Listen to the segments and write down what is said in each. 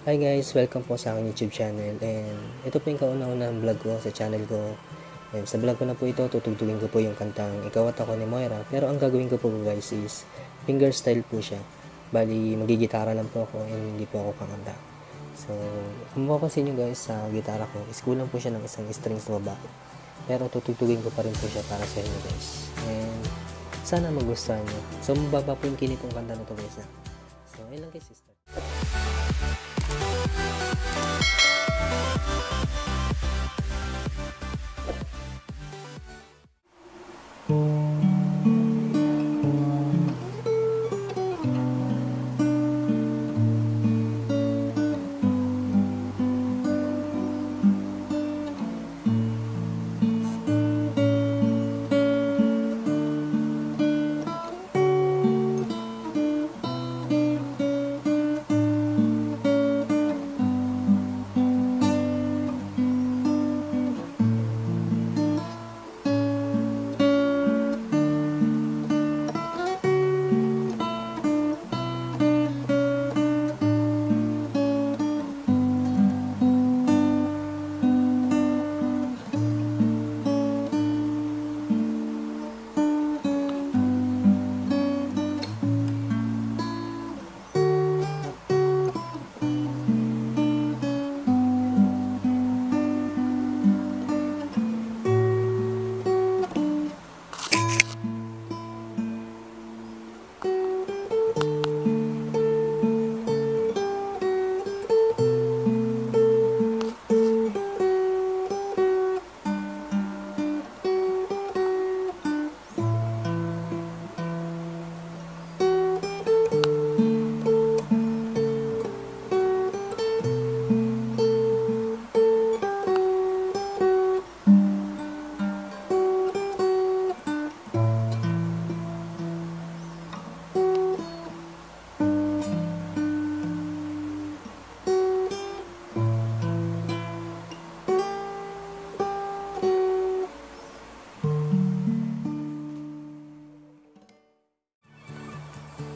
Hi guys, welcome po sa aking YouTube channel, and ito po yung kauna-unahang vlog ko sa channel ko. And sa vlog ko na po ito, tutugtugin ko po yung kantang Ikaw at Ako ni Moira, pero ang gagawin ko po guys is finger style po siya. Bali, magigitara lang po ako and hindi po ako kakanta. So, kung mapapansin nyo guys, sa gitara ko is kulang po siya ng isang strings na baba, pero tutugtugin ko pa rin po siya para sa inyo guys, and sana magustuhan nyo. So, mababa po yung kinitong kanta na to guys na. So, ayun lang guys, sister.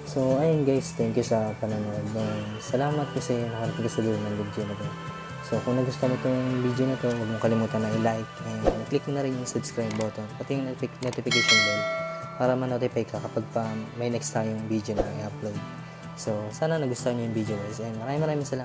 So, ayun guys, thank you sa panonood. Salamat kasi nakarating ka sa dulo ng video na to. So, kung nagustuhan mo itong video na to, huwag mong kalimutan na i-like and click mo na rin yung subscribe button, pati yung notification bell para ma-notify ka kapag pa may next tayong video na i-upload. So, sana nagustuhan nyo yung video guys, and maraming salamat.